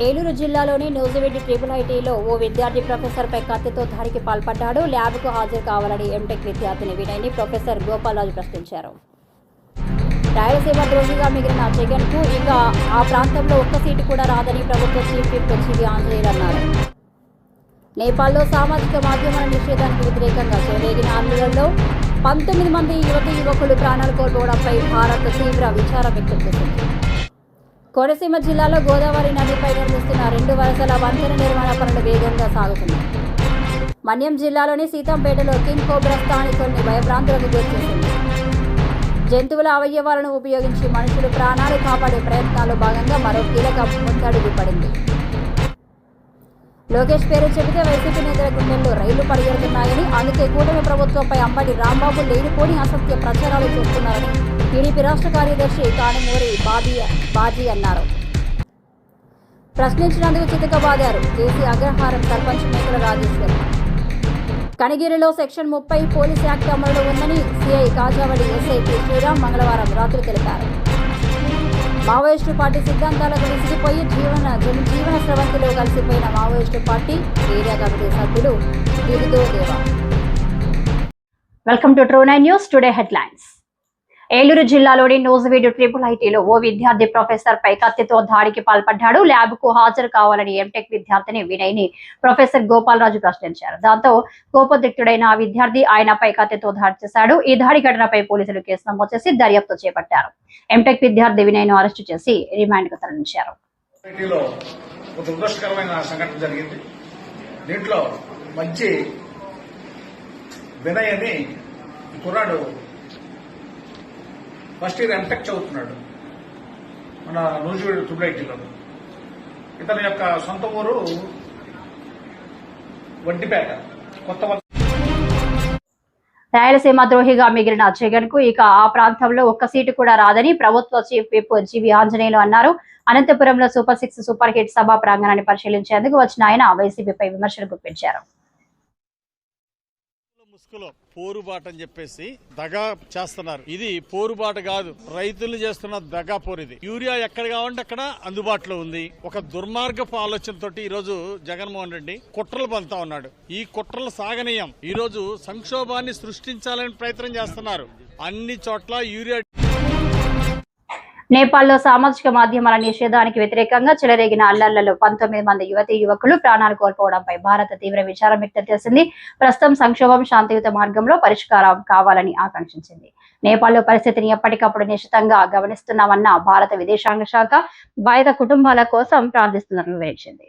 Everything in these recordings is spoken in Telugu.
ఏలూరు జిల్లాలోని నూజివీడు ట్రిపుల్ ఐటీలో ఓ విద్యార్థి ప్రొఫెసర్పై కత్తితో దాడికి పాల్పడ్డాడు. ల్యాబ్కు హాజరు కావాలని ఎంటెక్ విద్యార్థిని వినయ్ని ప్రొఫెసర్ గోపాలరాజు ప్రశ్నించారు. రాయలసీమ ద్రోహిగా మిగిలిన జగన్కు ఇక ఆ ప్రాంతంలో ఒక్క సీటు కూడా రాదని ప్రభుత్వ చీఫ్ విప్ జీవి ఆంజనేయులు అన్నారు. నేపాల్లో సామాజిక మాధ్యమాల నిషేధానికి వ్యతిరేకంగా చెలరేగిన ఆందోళనలో 19 మంది యువకులు ప్రాణాలు కోల్పోవడంపై భారత్ తీవ్ర విచారం వ్యక్తం చేసింది. కోనసీమ జిల్లాలో గోదావరి నదిపై నిర్మిస్తున్న 2 వరుసల వంతెన నిర్మాణ పనులు వేగంగా సాగుతున్నాయి. మన్యం జిల్లాలోని సీతంపేటలో కింగ్ కోబ్రా స్థానికుల్ని భయభ్రాంతులకు గురిచేసింది. జంతువుల అవయవాలను ఉపయోగించి మనుషులు ప్రాణాలు కాపాడే ప్రయత్నాల్లో భాగంగా మరో కీలక ముందడుగు పడింది. లోకేష్ పేరు చెబితే వైసీపీ నేతల గుండెల్లో రైళ్లు పరిగెడుతున్నాయని, అందుకే కూటమి ప్రభుత్వంపై అంబటి రాంబాబు లేనిపోని అసత్య ప్రచారాలు చేస్తున్నారని టీడీపీ రాష్ట్ర కార్యదర్శి కానుమూరి బాజీ అన్నారు. ప్రశ్నించినందుకు చితకబాదారు కేసీ అగ్రహారం సర్పంచ్ మేకల రాజేశ్వరి. కనిగిరిలో సెక్షన్ 30 పోలీస్ యాక్ట్ అమలులో ఉందని సిఐ కాజావళి ఎస్ఐ పి శ్రీరామ్ మంగళవారం రాత్రి తెలిపారు. మావోయిస్టు పార్టీ సిద్ధాంతాలకు విసిగిపోయి జీవన స్రవంతిలో కలిసిపోయిన మావోయిస్టు పార్టీ ఏరియా కమిటీ సభ్యులు దిగుదో దేవా. Welcome to true nine news. Today headlines. Eluru జిల్లాలోని నూజివీడు ట్రిపుల్ ఐటీలో ఓ విద్యార్థి ప్రొఫెసర్ పై కత్తితో దాడికి పాల్పడ్డాడు. ల్యాబ్ కు హాజరు కావాలని ఎంటెక్ విద్యార్థిని వినయ్ని ప్రొఫెసర్ గోపాలరాజు ప్రశ్నించారు. దాంతో కోపోద్రిక్తుడైన ఆ విద్యార్థి ఆయనపై కత్తితో దాడి చేశాడు. ఈ దాడి ఘటనపై పోలీసులు కేసు నమోదు చేసి దర్యాప్తు చేపట్టారు. ఎంటెక్ విద్యార్థి వినయ్ను అరెస్టు చేసి రిమాండ్ కు తరలించారు. ఫస్ట్ ఇయర్ ఎంటెక్ చదువుతున్నాడు మన నూజివీడు ట్రిపుల్ ఐటీలో. ఇతని యొక్క సొంత ఊరు వడ్డిపేట కొత్త. రాయలసీమ ద్రోహిగా మిగిలిన జగన్ కు ఇక ఆ ప్రాంతంలో ఒక్క సీటు కూడా రాదని ప్రభుత్వ చీఫ్ విప్ జీవి ఆంజనేయులు అన్నారు. అనంతపురంలో సూపర్ 6 సూపర్ హిట్ సభా ప్రాంగణాన్ని పరిశీలించేందుకు వచ్చిన ఆయన వైసీపీపై విమర్శలు గుప్పించారు. ముసుగులో పోరుబాట అని చెప్పేసి దగా చేస్తున్నారు. ఇది పోరుబాట కాదు, రైతులు చేస్తున్న దగా పోరు. ఇది యూరియా ఎక్కడ కావాలంటే అక్కడ అందుబాటులో ఉంది. ఒక దుర్మార్గపు ఆలోచనతో ఈ రోజు జగన్మోహన్ రెడ్డి కుట్రలు పంతా ఉన్నాడు. ఈ కుట్రలు సాగనీయం. ఈ రోజు సంక్షోభాన్ని సృష్టించాలని ప్రయత్నం చేస్తున్నారు. అన్ని చోట్ల యూరియా. నేపాల్లో సామాజిక మాధ్యమాల నిషేధానికి వ్యతిరేకంగా చెలరేగిన అల్లర్లలో 19 మంది యువకులు ప్రాణాలు కోల్పోవడంపై భారత్ తీవ్ర విచారం వ్యక్తం చేసింది. ప్రస్తుతం సంక్షోభం శాంతియుత మార్గంలో పరిష్కారం కావాలని ఆకాంక్షించింది. నేపాల్లో పరిస్థితిని ఎప్పటికప్పుడు నిశితంగా గమనిస్తున్నామన్న భారత విదేశాంగ శాఖ బాధిత కుటుంబాల కోసం ప్రార్థిస్తుందని వివరించింది.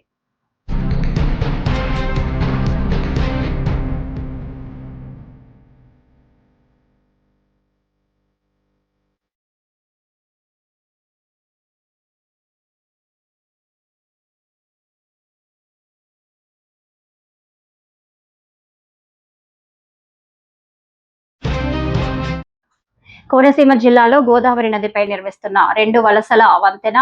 కోనసీమ జిల్లాలో గోదావరి నదిపై నిర్మిస్తున్న 2 వలసల వంతెన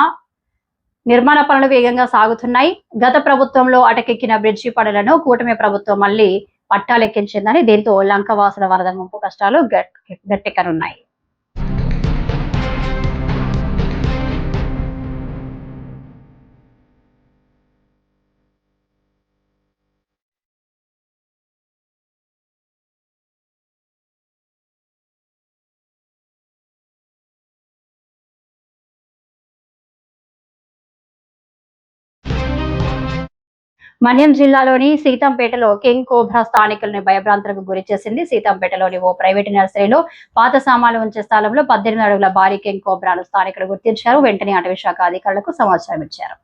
నిర్మాణ పనులు వేగంగా సాగుతున్నాయి. గత ప్రభుత్వంలో అటకెక్కిన బ్రిడ్జి పనులను కూటమి ప్రభుత్వం మళ్లీ పట్టాలెక్కించిందని, దీంతో లంకవాసుల వరద ముంపు కష్టాలు గట్టెక్కనున్నాయి. మన్యం జిల్లాలోని సీతంపేటలో కింగ్ కోబ్రా స్థానికులను భయభ్రాంతులకు గురి చేసింది. సీతంపేటలోని ఓ ప్రైవేటు నర్సరీలో పాత సామాన్లు ఉంచే స్థలంలో 18 అడుగుల భారీ కింగ్ కోబ్రాను స్థానికులు గుర్తించారు. వెంటనే అటవీ శాఖ అధికారులకు సమాచారం ఇచ్చారు.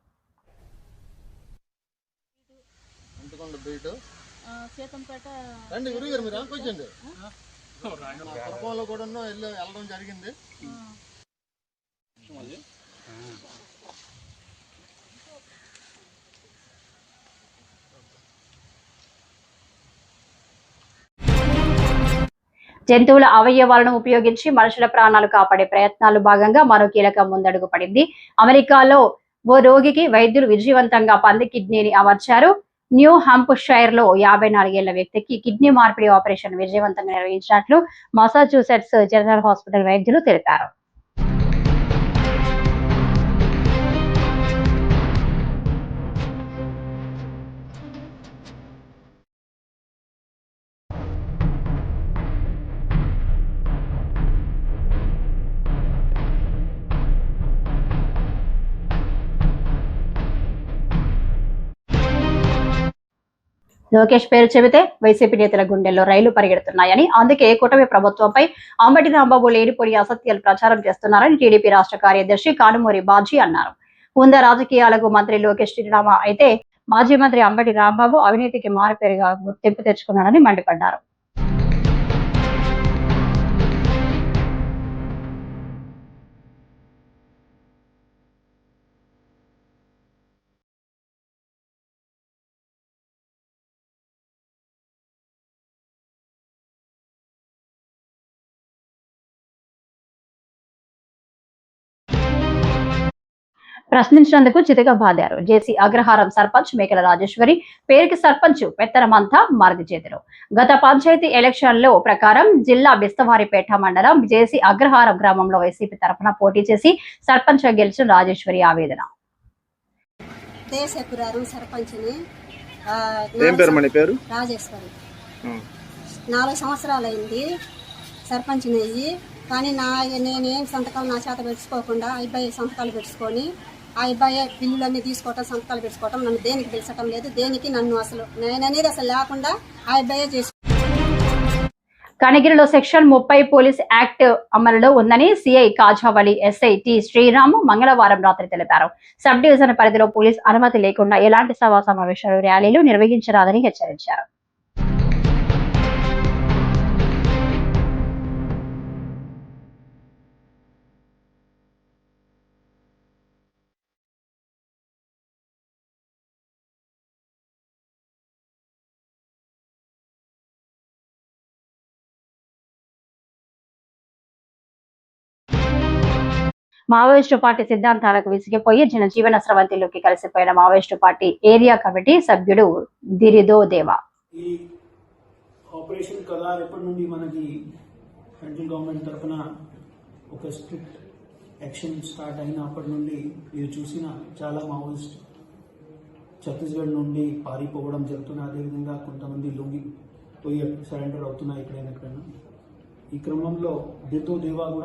జంతువుల అవయవాలను ఉపయోగించి మనుషుల ప్రాణాలు కాపాడే ప్రయత్నాలు భాగంగా మరో కీలక ముందడుగు పడింది. అమెరికాలో ఓ రోగికి వైద్యులు విజయవంతంగా పంది కిడ్నీని అమర్చారు. న్యూ హంప్షైర్ లో 54 ఏళ్ల వ్యక్తికి కిడ్నీ మార్పిడి ఆపరేషన్ విజయవంతంగా నిర్వహించినట్లు మసాచ్యూసెట్స్ జనరల్ హాస్పిటల్ వైద్యులు తెలిపారు. లోకేష్ పేరు చెబితే వైసీపీ నేతల గుండెల్లో రైలు పరిగెడుతున్నాయని, అందుకే కూటమి ప్రభుత్వంపై అంబటి రాంబాబు లేనిపోని అసత్యాలు ప్రచారం చేస్తున్నారని టీడీపీ రాష్ట్ర కార్యదర్శి కానుమూరి బాజీ అన్నారు. ఉందా రాజకీయాలకు మంత్రి లోకేష్ చిరునామా అయితే మాజీ మంత్రి అంబటి రాంబాబు అవినీతికి మారుపేరుగా గుర్తింపు తెచ్చుకున్నారని మండిపడ్డారు. ప్రశ్నించినందుకు చితగా బాదారు. జేసీ అగ్రహారం సర్పంచ్ మేకల రాజేశ్వరి పేరుకి సర్పంచ్ పెత్తనమంతా మరిది చేతిలో. గత పంచాయతీ ఎలక్షన్లో ప్రకారం జిల్లా బిస్తవారిపేట మండలం జేసీ అగ్రహారం గ్రామంలో వైసీపీ తరఫున పోటీ చేసి సర్పంచ్ గా గెలిచిన రాజేశ్వరి ఆవేదన. రాజేశ్వరి 4 సంవత్సరాలైంది సర్పంచ్ అయ్యి, కానీ నేనేం సంతకాలు నా చేత పెట్టుకోకుండా ఆ అబ్బాయి సంతకాలు పెట్టుకొని ఆ అబ్బాయి బిల్లులన్నీ తీసుకోవటం, సంతకాలు పెట్టుకోవటం, నన్ను దేనికి పిలిచటం లేదు. దేనికి నన్ను అసలు నేననేది అసలు లేకుండా ఆ అబ్బాయే చేసి. కనిగిరిలో సెక్షన్ 30 పోలీస్ యాక్ట్ అమలులో ఉందని CI Kajavali SI T Sriram మంగళవారం రాత్రి తెలిపారు. సబ్ డివిజన్ పరిధిలో పోలీస్ అనుమతి లేకుండా ఎలాంటి సభా సమావేశాలు, ర్యాలీలు నిర్వహించరాదని హెచ్చరించారు. మావోయిస్టు పార్టీ సిద్ధాంతాలకు విసిగిపోయి జనజీవన స్రవంతిలోకి కలిసిపోయిన మావోయిస్టు పార్టీ ఏరియా కమిటీ సభ్యుడు దిరిదో దేవా. ఈ ఆపరేషన్ కదార్ ఎప్పటి నుండి మనకి సెంట్రల్ గవర్నమెంట్ తరఫున ఒక స్ట్రిక్ట్ యాక్షన్ స్టార్ట్ అయినప్పటి నుండి మీరు చూసిన చాలా మావోయిస్ట్ ఛత్తీస్గఢ్ నుండి పారిపోవడం జరుగుతుంది. అదేవిధంగా కొంతమంది లొంగి పోయి సరెండర్ అవుతున్నాయి ఎక్కడైనా. ఈ క్రమంలో దిరిదో దేవా కూడా